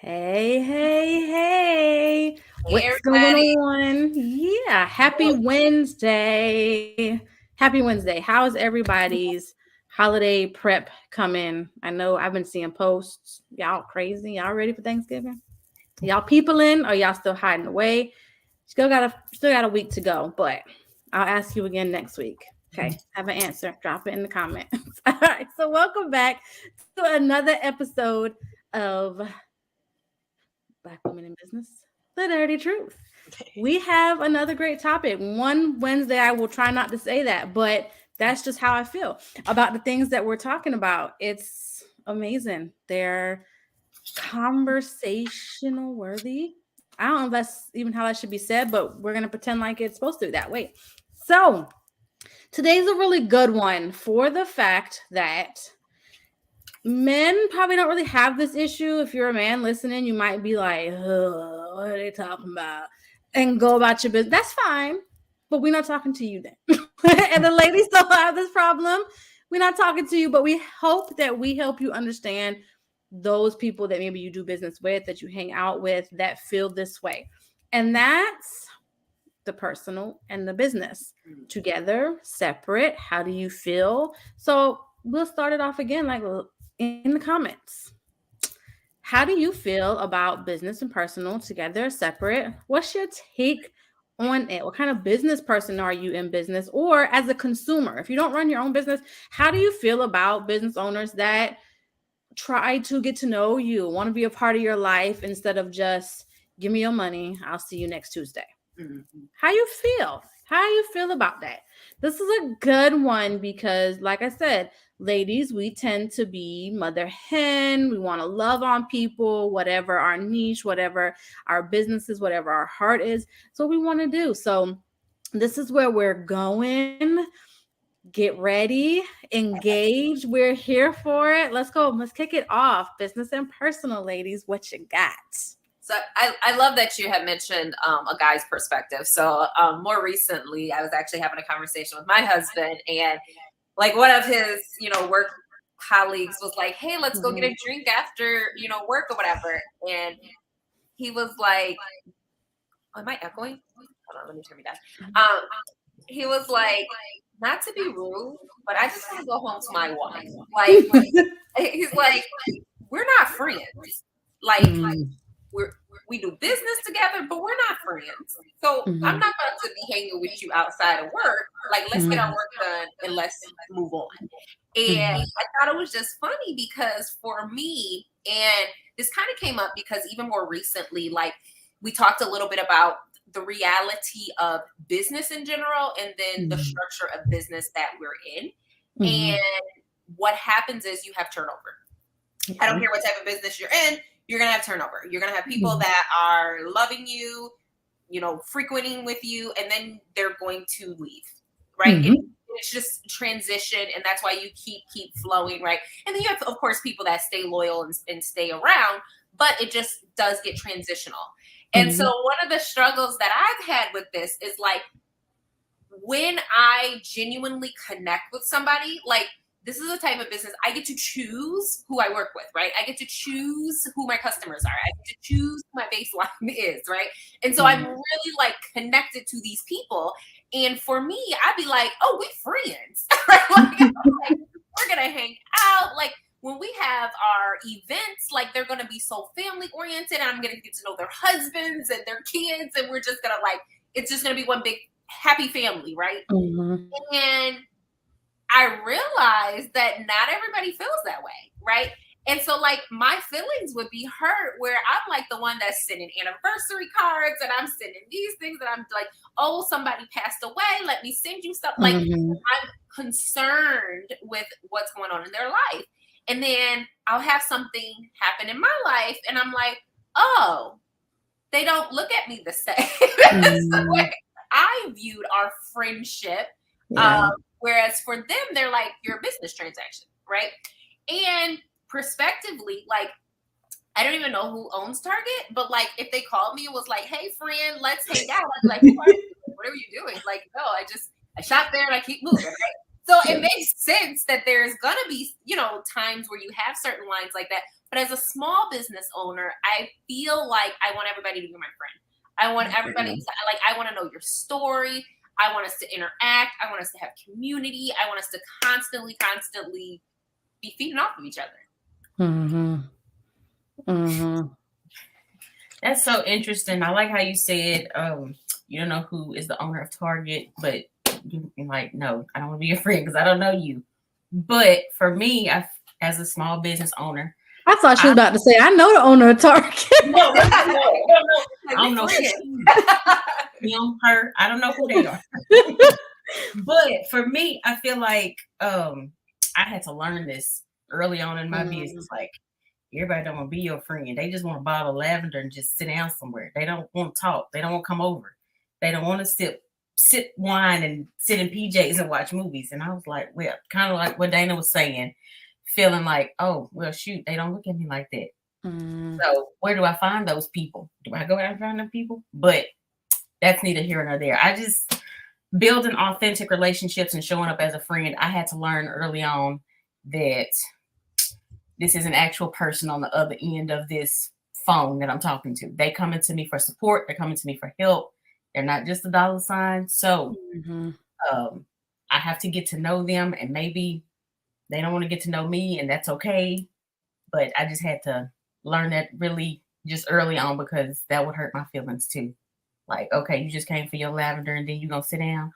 Hey, hey, hey. Hey What's going everybody. on? Yeah, happy Wednesday. Happy Wednesday. How's everybody's holiday prep coming? I know I've been seeing posts. Y'all crazy. Y'all ready for Thanksgiving? Y'all peopling or y'all still hiding away? Still got a week to go, but I'll ask you again next week. Okay, have an answer. Drop it in the comments. All right, so welcome back to another episode of Black Women in Business, the dirty truth. We have another great topic. One Wednesday, I will try not to say that, but that's just how I feel about the things that we're talking about. It's amazing. They're conversational worthy. I don't know if that's even how that should be said, but we're going to pretend like it's supposed to be that way. So, today's a really good one for the fact that men probably don't really have this issue. If you're a man listening, you might be like, what are they talking about? And go about your business. That's fine. But we're not talking to you then. And the ladies don't have this problem. We're not talking to you, but we hope that we help you understand those people that maybe you do business with, that you hang out with, that feel this way. And that's the personal and the business together, separate. How do you feel? So we'll start it off again, like in the comments. How do you feel about business and personal together, separate? What's your take on it? What kind of business person are you in business or as a consumer? If you don't run your own business, how do you feel about business owners that try to get to know you, want to be a part of your life instead of just give me your money, I'll see you next Tuesday? How you feel? How you feel about that? This is a good one because, like I said, ladies, we tend to be mother hen. We want to love on people, whatever our niche, whatever our business is, whatever our heart is. It's what we want to do. So this is where we're going. Get ready, engage. We're here for it. Let's go. Let's kick it off. Business and personal, ladies. What you got? So I love that you have mentioned a guy's perspective. So more recently, I was actually having a conversation with my husband, and like one of his, work colleagues was like, "Hey, let's go get a drink after, work or whatever." And he was like, oh, "Am I echoing? Hold on, let me turn me down." He was like, "Not to be rude, but I just want to go home to my wife." Like he's like, "We're not friends. Like we do business together, but we're not friends. So I'm not about to be hanging with you outside of work. Like, let's get our work done and let's move on." And I thought it was just funny because for me, and this kind of came up because even more recently, like we talked a little bit about the reality of business in general and then the structure of business that we're in. And what happens is you have turnover. I don't care what type of business you're in, you're going to have turnover. You're going to have people that are loving you, frequenting with you, and then they're going to leave, right? It's just transition, and that's why you keep flowing, right? And then you have, of course, people that stay loyal and stay around, but it just does get transitional. And so one of the struggles that I've had with this is like when I genuinely connect with somebody, like this is a type of business I get to choose who I work with, right? I get to choose who my customers are. I get to choose who my baseline is, right? And so I'm really like connected to these people. And for me, I'd be like, oh, we friends, right? Like, we're going to hang out. Like when we have our events, like they're going to be so family oriented. And I'm going to get to know their husbands and their kids. And we're just going to like, it's just going to be one big happy family, right? And I realized that not everybody feels that way, right? And so like my feelings would be hurt where I'm like the one that's sending anniversary cards and I'm sending these things and I'm like, oh, somebody passed away. Let me send you stuff. Like I'm concerned with what's going on in their life. And then I'll have something happen in my life and I'm like, oh, they don't look at me the same. That's the way I viewed our friendship. Whereas for them, they're like, you're a business transaction, right? And prospectively, like, I don't even know who owns Target, but like, if they called me and was like, hey, friend, let's hang out, I'd be like, what are you doing? Like, no, I shop there and I keep moving, right? So it makes sense that there's going to be, times where you have certain lines like that. But as a small business owner, I feel like I want everybody to be my friend. I want everybody to, like, I want to know your story. I want us to interact. I want us to have community. I want us to constantly be feeding off of each other. Mm-hmm. Mm-hmm. That's so interesting. I like how you said, you don't know who is the owner of Target, but you're like, no, I don't want to be your friend because I don't know you. But for me, as a small business owner, I thought she was about to say, I know the owner of Target. No, I don't know him, her. I don't know who they are. But for me, I feel like I had to learn this early on in my business. Like, everybody don't want to be your friend. They just want a bottle of lavender and just sit down somewhere. They don't want to talk. They don't want to come over. They don't want to sip wine and sit in PJs and watch movies. And I was like, well, kind of like what Dayna was saying, feeling like, oh, well, shoot, they don't look at me like that. So where do I find those people? Do I go out and find them people? But that's neither here nor there. I just building authentic relationships and showing up as a friend. I had to learn early on that this is an actual person on the other end of this phone that I'm talking to. They coming to me for support. They're coming to me for help. They're not just a dollar sign. So I have to get to know them, and maybe they don't want to get to know me, and that's okay. But I just had to learn that really just early on, because that would hurt my feelings too. Like, okay, you just came for your lavender and then you gonna sit down?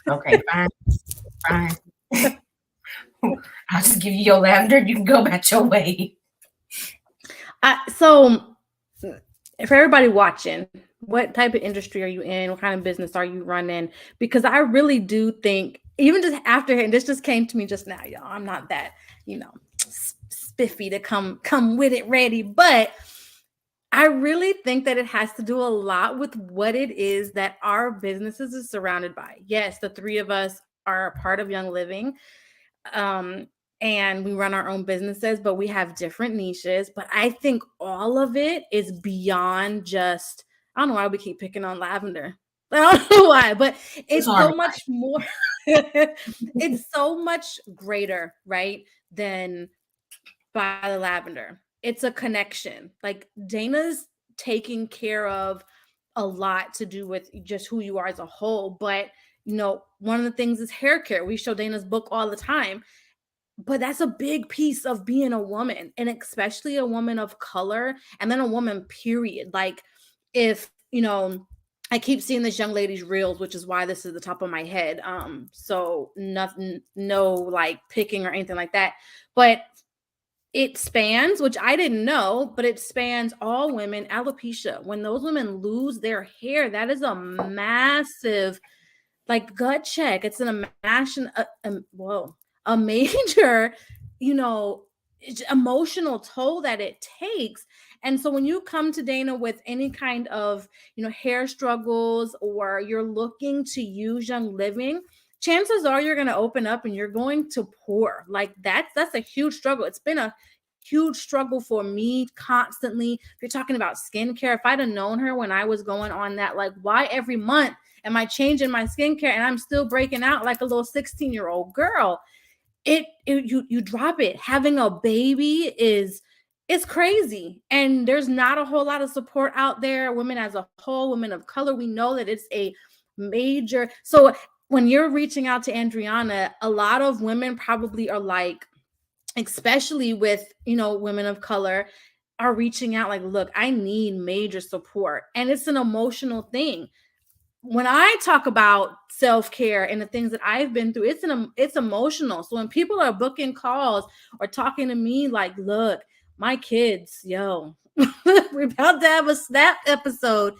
Okay, fine. I'll just give you your lavender and you can go about your way. So for everybody watching, what type of industry are you in? What kind of business are you running? Because I really do think, even just after, and this just came to me just now, y'all, I'm not that, spiffy to come with it ready, but I really think that it has to do a lot with what it is that our businesses is surrounded by. Yes, the three of us are a part of Young Living, and we run our own businesses, but we have different niches. But I think all of it is beyond just, I don't know why we keep picking on lavender. I don't know why, but it's so much more. It's so much greater, right, than by the lavender. It's a connection. Like, Dayna's taking care of a lot to do with just who you are as a whole. But, one of the things is hair care. We show Dayna's book all the time. But that's a big piece of being a woman, and especially a woman of color, and then a woman, period. Like, if, I keep seeing this young lady's reels, which is why this is the top of my head. So nothing, no like picking or anything like that. But it spans, which I didn't know, but it spans all women. Alopecia. When those women lose their hair, that is a massive, like, gut check. It's a major, emotional toll that it takes. And so when you come to Dayna with any kind of, hair struggles, or you're looking to use Young Living, chances are you're going to open up and you're going to pour. Like, that's a huge struggle. It's been a huge struggle for me constantly. If you're talking about skincare, if I'd have known her when I was going on that, like, why every month am I changing my skincare and I'm still breaking out like a little 16-year-old girl? You drop it. Having a baby it's crazy. And there's not a whole lot of support out there. Women as a whole, women of color, we know that it's a major. So when you're reaching out to Andriana, a lot of women probably are like, especially with, women of color, are reaching out like, look, I need major support. And it's an emotional thing. When I talk about self-care and the things that I've been through, it's emotional. So when people are booking calls or talking to me like, look, my kids, we're about to have a snap episode,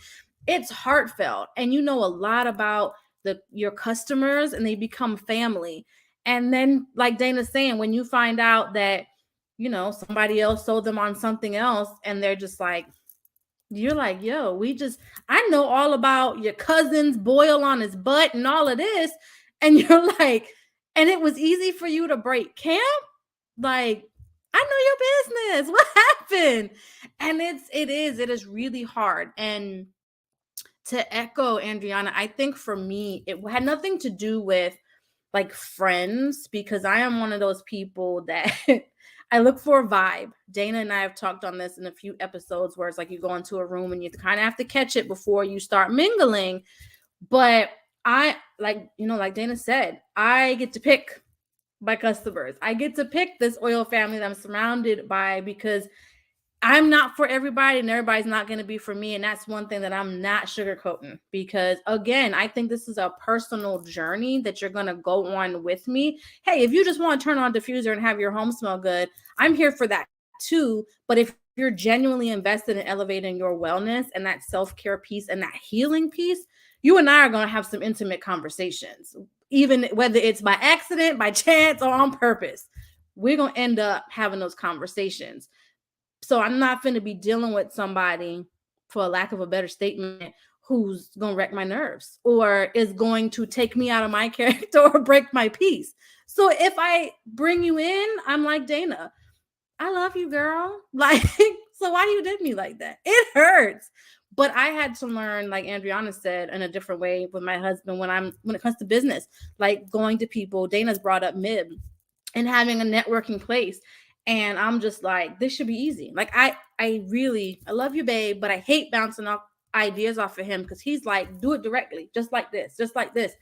it's heartfelt. And a lot about your customers, and they become family. And then, like Dayna's saying, when you find out that, somebody else sold them on something else, and they're just like, you're like, yo, I know all about your cousin's boil on his butt and all of this. And you're like, and it was easy for you to break camp? Like, I know your business. What happened? And it is really hard. And to echo Andriana, I think for me, it had nothing to do with like friends, because I am one of those people that I look for a vibe. Dayna and I have talked on this in a few episodes where it's like you go into a room and you kind of have to catch it before you start mingling. But I like Dayna said, I get to pick my customers. I get to pick this oil family that I'm surrounded by because I'm not for everybody and everybody's not going to be for me. And that's one thing that I'm not sugarcoating because, again, I think this is a personal journey that you're going to go on with me. Hey, if you just want to turn on a diffuser and have your home smell good, I'm here for that too. But if you're genuinely invested in elevating your wellness and that self-care piece and that healing piece, you and I are going to have some intimate conversations, even whether it's by accident, by chance, or on purpose. We're going to end up having those conversations. So I'm not going to be dealing with somebody, for a lack of a better statement, who's going to wreck my nerves or is going to take me out of my character or break my peace. So if I bring you in, I'm like, Dayna, I love you, girl. Like, so why you did me like that? It hurts. But I had to learn, like Andriana said, in a different way with my husband when it comes to business, like going to people. Dayna's brought up MIB and having a networking place. And I'm just like, this should be easy. Like, I love you, babe, but I hate bouncing off ideas off of him because he's like, do it directly, just like this, just like this.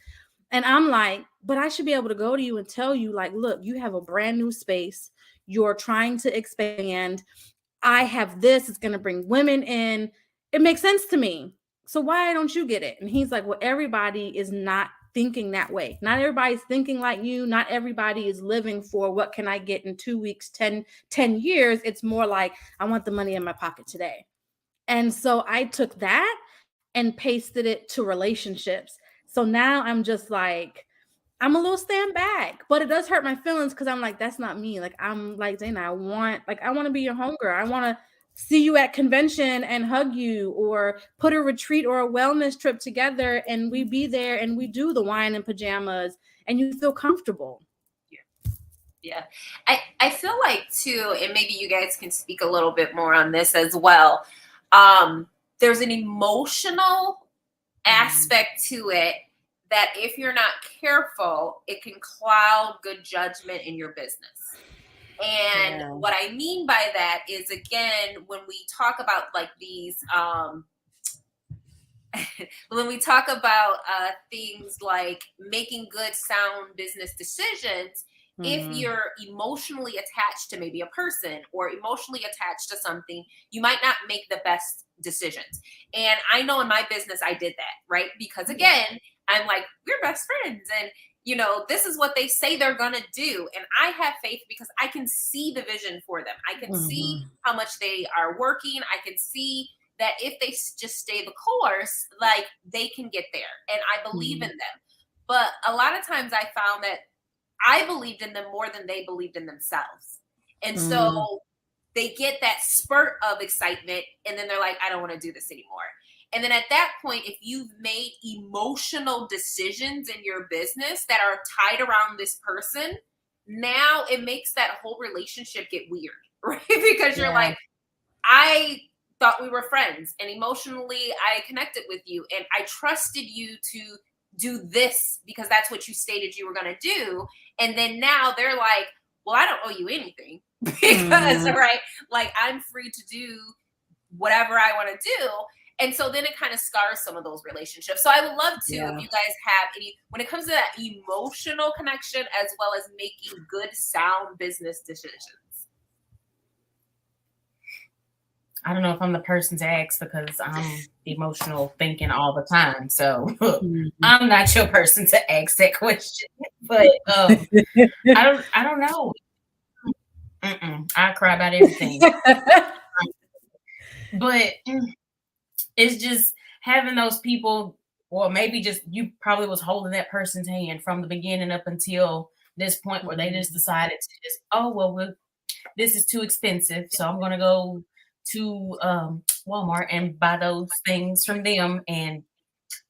And I'm like, but I should be able to go to you and tell you, like, look, you have a brand new space. You're trying to expand. I have this. It's going to bring women in. It makes sense to me. So why don't you get it? And he's like, well, everybody is not thinking that way. Not everybody's thinking like you. Not everybody is living for what can I get in 2 weeks, 10 years. It's more like, I want the money in my pocket today. And so I took that and pasted it to relationships. So now I'm just like, I'm a little stand back, but it does hurt my feelings because I'm like, that's not me. Like, I'm like, Dayna, I want to be your homegirl. I want to see you at convention and hug you, or put a retreat or a wellness trip together and we be there and we do the wine and pajamas and you feel comfortable. Yeah. I feel like too, and maybe you guys can speak a little bit more on this as well. There's an emotional aspect to it that if you're not careful, it can cloud good judgment in your business. And what I mean by that is, again, when we talk about like these, when we talk about things like making good, sound business decisions, if you're emotionally attached to maybe a person or emotionally attached to something, you might not make the best decisions. And I know in my business, I did that, right? Because again, I'm like, we're best friends. And this is what they say they're going to do. And I have faith because I can see the vision for them. I can see how much they are working. I can see that if they just stay the course, like they can get there. And I believe in them. But a lot of times I found that I believed in them more than they believed in themselves. And so they get that spurt of excitement and then they're like, I don't want to do this anymore. And then at that point, if you've made emotional decisions in your business that are tied around this person, now it makes that whole relationship get weird, right? Because you're like, I thought we were friends and emotionally I connected with you and I trusted you to do this because that's what you stated you were going to do. And then now they're like, well, I don't owe you anything because, right? Like I'm free to do whatever I want to do. And so then it kind of scars some of those relationships. So I would love to, if you guys have any, when it comes to that emotional connection, as well as making good, sound business decisions. I don't know if I'm the person to ask because I'm emotional thinking all the time. So I'm not your person to ask that question. But I don't know. I cry about everything. But it's just having those people, or maybe just you probably was holding that person's hand from the beginning up until this point where they just decided to just, this is too expensive. So I'm going to go to Walmart and buy those things from them and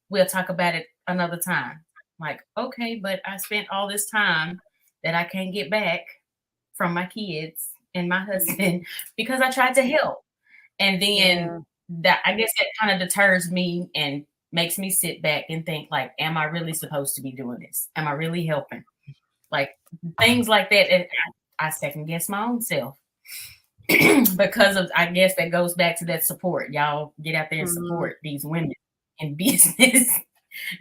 we'll talk about it another time. Like, okay, but I spent all this time that I can't get back from my kids and my husband because I tried to help. And then that, I guess that kind of deters me and makes me sit back and think like, am I really supposed to be doing this? Am I really helping? Like things like that. I second guess my own self. Because of, I guess that goes back to that support. Y'all get out there and support these women in business.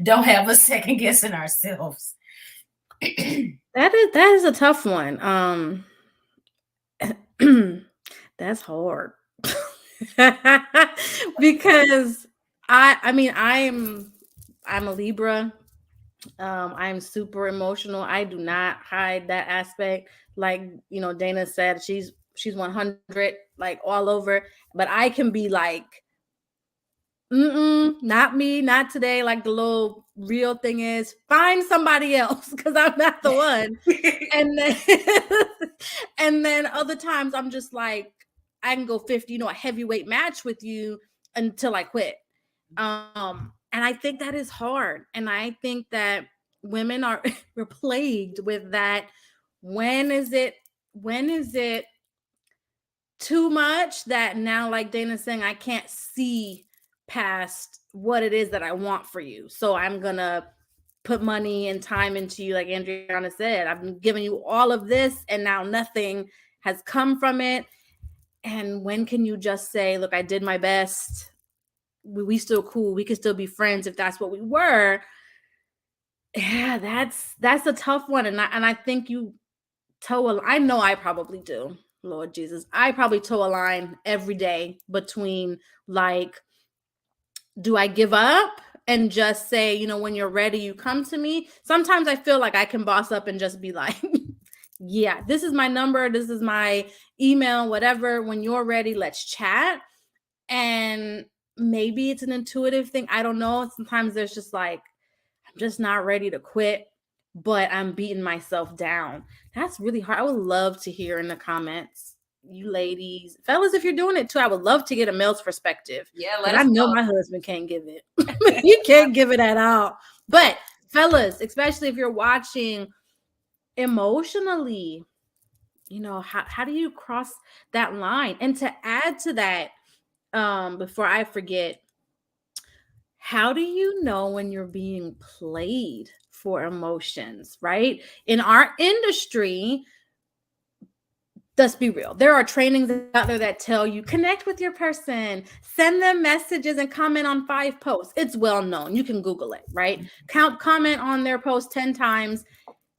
Don't have a second guessing ourselves. That is a tough one. That's hard. Because I mean I'm a Libra. I'm super emotional. I do not hide that aspect. Like, Dayna said, she's 100, like all over, but I can be like, not me, not today. Like the little real thing is find somebody else because I'm not the one. And then and then other times I'm just like, I can go 50, a heavyweight match with you until I quit. And I think that is hard. And I think that women we're plagued with that. When is it too much that now, like Dayna's saying, I can't see past what it is that I want for you. So I'm going to put money and time into you. Like Andriana said, I've been giving you all of this and now nothing has come from it. And when can you just say, look, I did my best. We still cool. We can still be friends if that's what we were. Yeah, that's a tough one. And I think you I know I probably do. Lord Jesus, I probably toe a line every day between like, do I give up and just say, when you're ready, you come to me? Sometimes I feel like I can boss up and just be like, yeah, this is my number. This is my email, whatever. When you're ready, let's chat. And maybe it's an intuitive thing. I don't know. Sometimes there's just like, I'm just not ready to quit, but I'm beating myself down. That's really hard. I would love to hear in the comments, you ladies, fellas, if you're doing it too, I would love to get a male's perspective. Yeah, I know my husband can't give it. You can't give it at all. But fellas, especially if you're watching, emotionally, how do you cross that line? And to add to that, before I forget, how do you know when you're being played for emotions, right? In our industry, let's be real. There are trainings out there that tell you connect with your person, send them messages and comment on 5 posts. It's well known. You can Google it, right? Comment on their post 10 times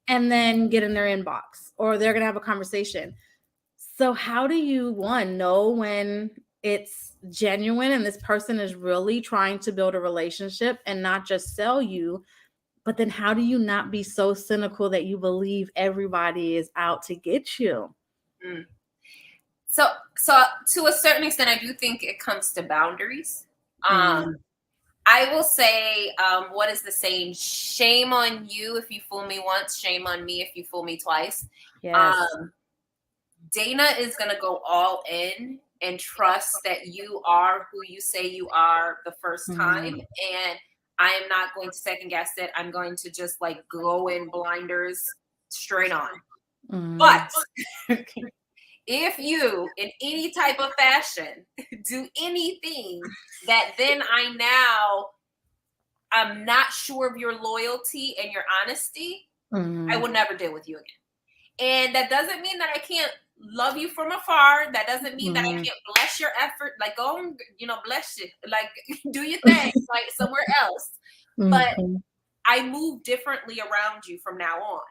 and then get in their inbox, or they're going to have a conversation. So how do you, one, know when it's genuine and this person is really trying to build a relationship and not just sell you? But then how do you not be so cynical that you believe everybody is out to get you? So to a certain extent, I do think it comes to boundaries. I will say, what is the saying? Shame on you if you fool me once. Shame on me if you fool me twice. Yes. Dayna is going to go all in and trust that you are who you say you are the first time. And I am not going to second guess it. I'm going to just like go in blinders straight on. But if you, in any type of fashion, do anything that then I'm not sure of your loyalty and your honesty, I will never deal with you again. And that doesn't mean that I can't love you from afar. That doesn't mean that I can't bless your effort. Like, go, bless you. Like, do your thing, like somewhere else. But I move differently around you from now on,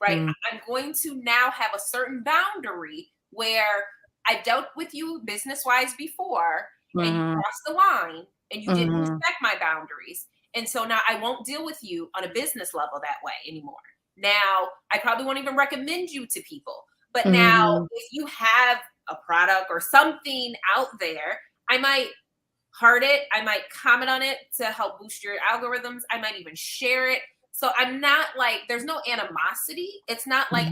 right? I'm going to now have a certain boundary where I dealt with you business-wise before, and you crossed the line, and you didn't respect my boundaries. And so now I won't deal with you on a business level that way anymore. Now, I probably won't even recommend you to people. But now, if you have a product or something out there, I might heart it. I might comment on it to help boost your algorithms. I might even share it. So I'm not like, there's no animosity. It's not like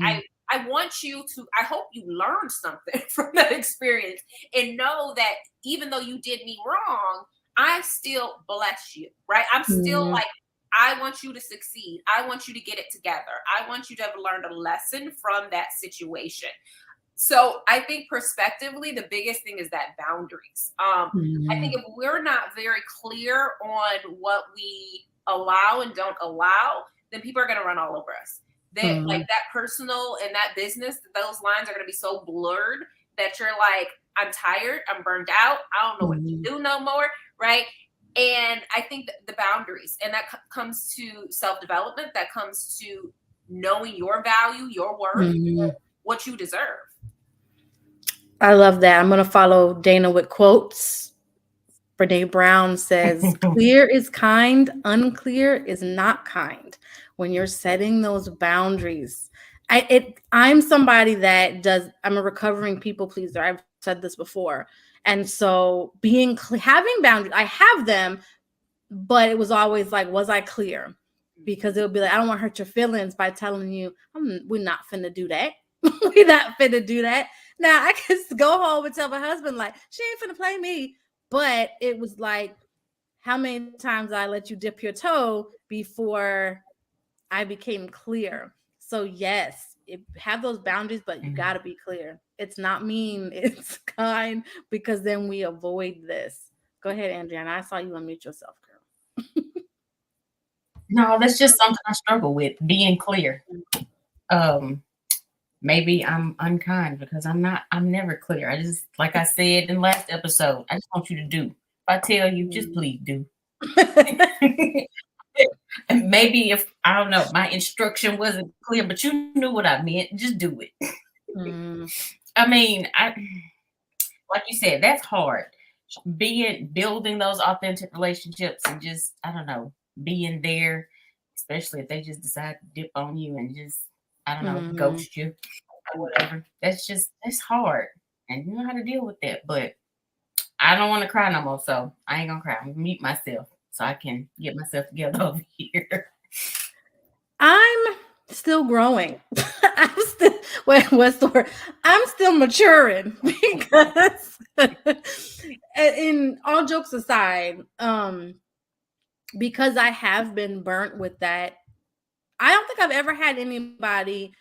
I want you to, I hope you learned something from that experience and know that even though you did me wrong, I still bless you, right? I'm still like, I want you to succeed. I want you to get it together. I want you to have learned a lesson from that situation. So I think prospectively, the biggest thing is that boundaries. I think if we're not very clear on what we allow and don't allow, then people are going to run all over us. that like that personal and that business, those lines are going to be so blurred that you're like, I'm tired, I'm burned out, I don't know what to do no more, right? And I think that the boundaries, and that comes to self-development, that comes to knowing your value, your worth, what you deserve. I love that. I'm going to follow Dayna with quotes. Brene Brown says, clear is kind, unclear is not kind. When you're setting those boundaries, I'm somebody that I'm a recovering people pleaser. I've said this before. And so having boundaries, I have them, but it was always like, was I clear? Because it would be like, I don't want to hurt your feelings by telling you, we're not finna do that. We're not finna do that. Now I can go home and tell my husband, like, she ain't finna play me. But it was like, how many times I let you dip your toe before I became clear. So yes, have those boundaries, but you got to be clear. It's not mean, it's kind, because then we avoid this. Go ahead, Andriana. I saw you unmute yourself, girl. No, that's just something I struggle with, being clear. Maybe I'm unkind because I'm never clear. I just, like I said in the last episode, I just want you to do. If I tell you, just please do. And maybe if, I don't know, my instruction wasn't clear, but you knew what I meant, just do it. I mean, like you said, that's hard. Building those authentic relationships and just, I don't know, being there, especially if they just decide to dip on you and just, I don't know, ghost you or whatever. That's hard. And you know how to deal with that. But I don't want to cry no more, so I ain't gonna cry. I'm gonna mute myself so I can get myself together over here. I'm still growing. What's the word? I'm still maturing because in all jokes aside, because I have been burnt with that, I don't think I've ever had anybody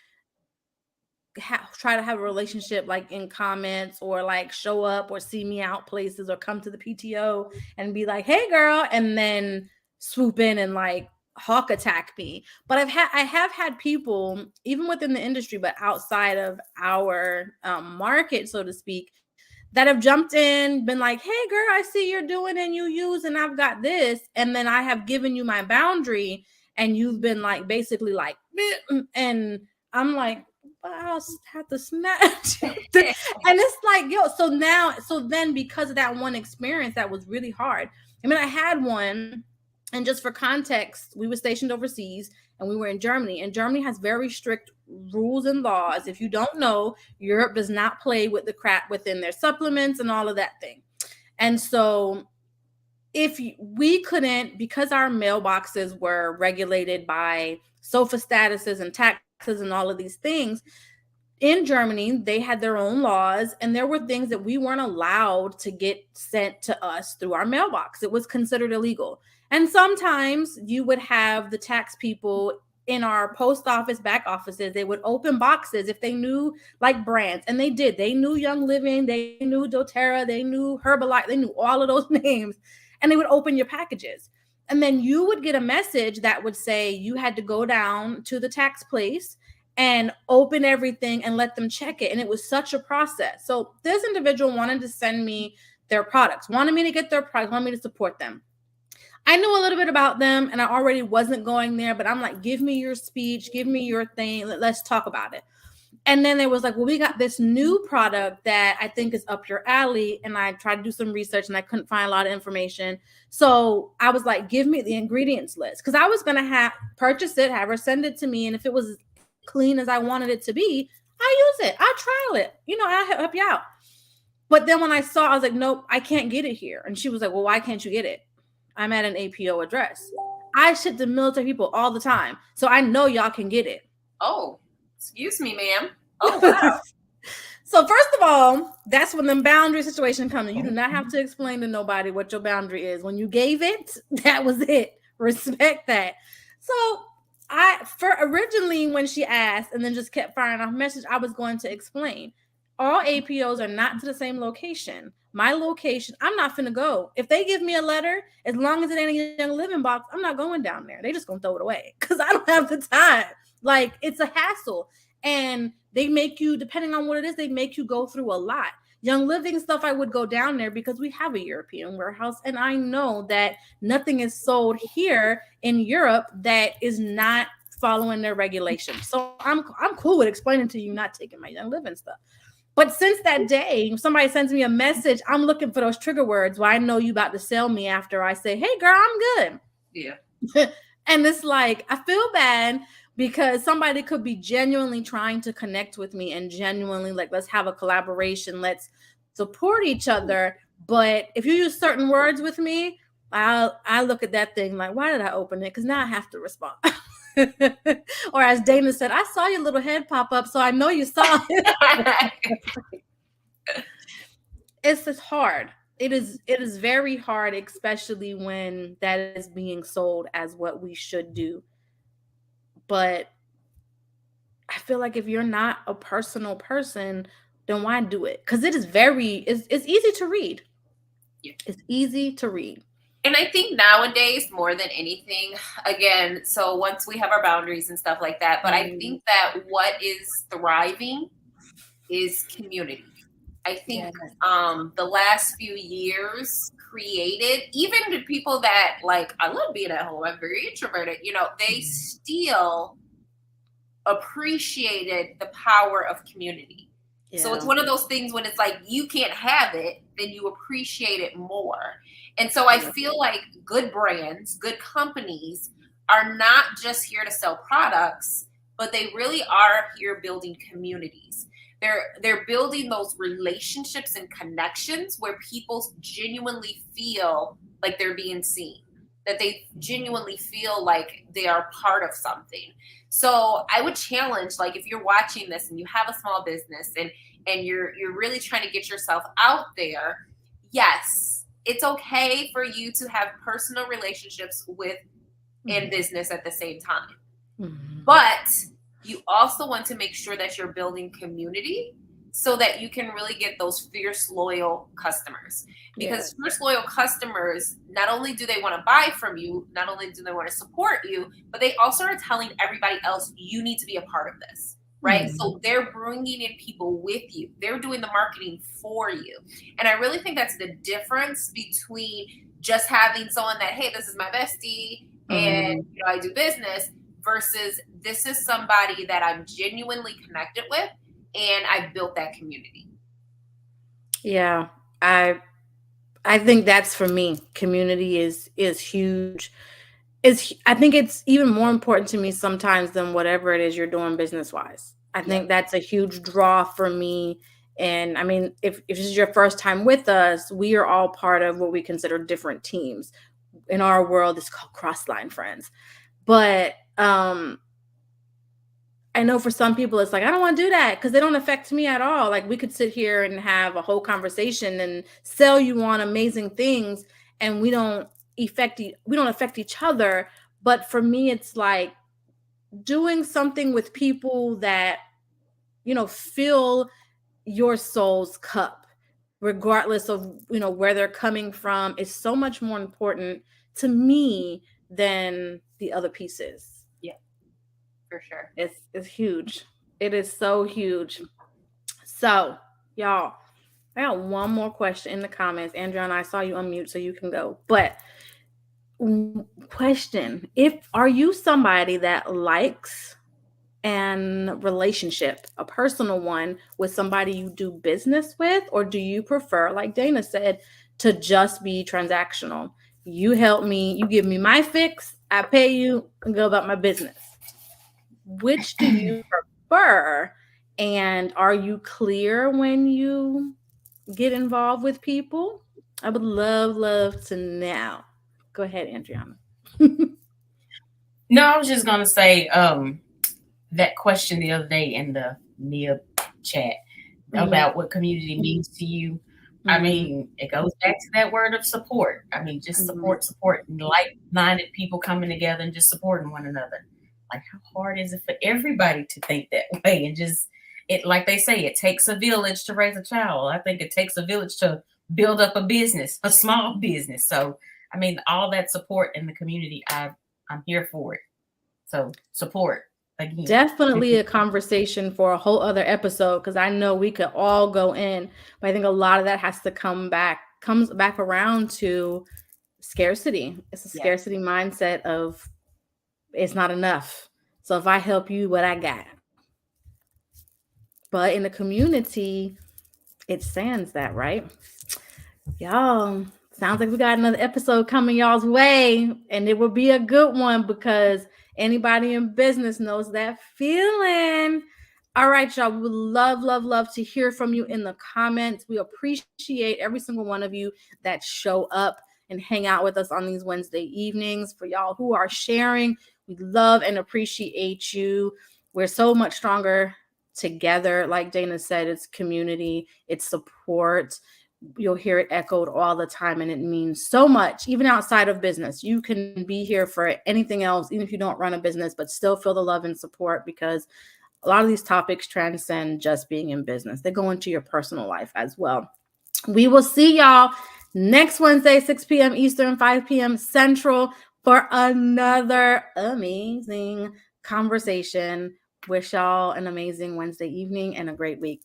try to have a relationship like in comments or like show up or see me out places or come to the PTO and be like, hey girl, and then swoop in and like hawk attack me. But I have had people even within the industry, but outside of our market, so to speak, that have jumped in, been like, hey girl, I see you're doing and you use, and I've got this. And then I have given you my boundary and you've been like, basically like, and I'm like, I'll have to snatch. And it's like, yo, so then because of that one experience, that was really hard. I mean, I had one, and just for context, we were stationed overseas and we were in Germany, and Germany has very strict rules and laws. If you don't know, Europe does not play with the crap within their supplements and all of that thing. And so if we couldn't, because our mailboxes were regulated by SOFA statuses and taxes and all of these things, in Germany, they had their own laws, and there were things that we weren't allowed to get sent to us through our mailbox. It was considered illegal. And sometimes you would have the tax people in our post office back offices, they would open boxes if they knew like brands, and they did. They knew Young Living, they knew doTERRA, they knew Herbalife, they knew all of those names, and they would open your packages. And then you would get a message that would say you had to go down to the tax place and open everything and let them check it. And it was such a process. So this individual wanted to send me their products, wanted me to get their products, wanted me to support them. I knew a little bit about them and I already wasn't going there, but I'm like, give me your speech, give me your thing. Let's talk about it. And then they was like, well, we got this new product that I think is up your alley. And I tried to do some research and I couldn't find a lot of information. So I was like, give me the ingredients list. Because I was going to purchase it, have her send it to me. And if it was clean as I wanted it to be, I use it. I trial it. I'll help you out. But then when I saw, I was like, nope, I can't get it here. And she was like, well, why can't you get it? I'm at an APO address. I ship to military people all the time. So I know y'all can get it. Oh, excuse me, ma'am. Oh, wow. So first of all, that's when the boundary situation comes. You do not have to explain to nobody what your boundary is. When you gave it, that was it. Respect that. So originally when she asked and then just kept firing off message, I was going to explain. All APOs are not to the same location. My location, I'm not finna go. If they give me a letter, as long as it ain't a Young Living box, I'm not going down there. They just gonna throw it away because I don't have the time. Like, it's a hassle. And they make you, depending on what it is, they make you go through a lot. Young Living stuff, I would go down there because we have a European warehouse. And I know that nothing is sold here in Europe that is not following their regulations. So I'm cool with explaining to you not taking my Young Living stuff. But since that day, if somebody sends me a message, I'm looking for those trigger words where I know you about to sell me after I say, hey, girl, I'm good. Yeah. And it's like, I feel bad because somebody could be genuinely trying to connect with me and genuinely like, let's have a collaboration. Let's support each other. But if you use certain words with me, I look at that thing like, why did I open it? Because now I have to respond. Or as Dayna said, I saw your little head pop up, so I know you saw it. It's just hard. It is very hard, especially when that is being sold as what we should do. But I feel like if you're not a personal person, then why do it? Because it is it's easy to read. Yeah. It's easy to read. And I think nowadays, more than anything, again, so once we have our boundaries and stuff like that, but I think that what is thriving is community. I think the last few years created, even the people that like, I love being at home, I'm very introverted, you know, they still appreciated the power of community. Yeah. So it's one of those things when it's like, you can't have it, then you appreciate it more. And so I feel like good brands, good companies are not just here to sell products, but they really are here building communities. They're building those relationships and connections where people genuinely feel like they're being seen, that they genuinely feel like they are part of something. So I would challenge, like, if you're watching this and you have a small business and you're really trying to get yourself out there, yes, it's okay for you to have personal relationships with and business at the same time. Mm-hmm. But you also want to make sure that you're building community so that you can really get those fierce, loyal customers. Because fierce, loyal customers, not only do they want to buy from you, not only do they want to support you, but they also are telling everybody else, you need to be a part of this. Right? Mm-hmm. So they're bringing in people with you. They're doing the marketing for you. And I really think that's the difference between just having someone that, hey, this is my bestie and you know, I do business, versus this is somebody that I'm genuinely connected with and I've built that community. Yeah, I think that's for me. Community is huge. I think it's even more important to me sometimes than whatever it is you're doing business wise. I think that's a huge draw for me. And I mean, if this is your first time with us, we are all part of what we consider different teams. In our world, it's called cross-line friends. But I know for some people, it's like, I don't want to do that because they don't affect me at all. Like, we could sit here and have a whole conversation and sell you on amazing things, and we don't affect each other. But for me, it's like doing something with people that, you know, fill your soul's cup, regardless of, you know, where they're coming from, is so much more important to me than the other pieces. Yeah, for sure. It's huge. It is so huge. So, y'all, I got one more question in the comments. Andriana, I saw you unmute, so you can go. But question, are you somebody that likes an relationship, a personal one, with somebody you do business with, or do you prefer, like Dayna said, to just be transactional? You help me, you give me my fix, I pay you, and go about my business. Which do you prefer? And are you clear when you get involved with people? I would love to know. Go ahead, Andriana. No, I was just going to say that question the other day in the MIA chat about what community means to you. I mean, it goes back to that word of support. I mean, just support, and like-minded people coming together and just supporting one another. Like, how hard is it for everybody to think that way? And just, like they say, it takes a village to raise a child. I think it takes a village to build up a business, a small business. So, I mean, all that support in the community, I'm here for it. So support. again. Definitely a conversation for a whole other episode, because I know we could all go in, but I think a lot of that has to comes back around to scarcity. It's a scarcity mindset of it's not enough. So if I help you, what I got. But in the community, it stands that, right? Y'all, sounds like we got another episode coming y'all's way, and it will be a good one because anybody in business knows that feeling. All right, y'all, we would love to hear from you in the comments. We appreciate every single one of you that show up and hang out with us on these Wednesday evenings. For y'all who are sharing, we love and appreciate you. We're so much stronger together. Like Dayna said, it's community, it's support. You'll hear it echoed all the time, and it means so much, even outside of business. You can be here for anything else, even if you don't run a business, but still feel the love and support, because a lot of these topics transcend just being in business. They go into your personal life as well. We will see y'all next Wednesday, 6 p.m. Eastern, 5 p.m. Central, for another amazing conversation. Wish y'all an amazing Wednesday evening and a great week.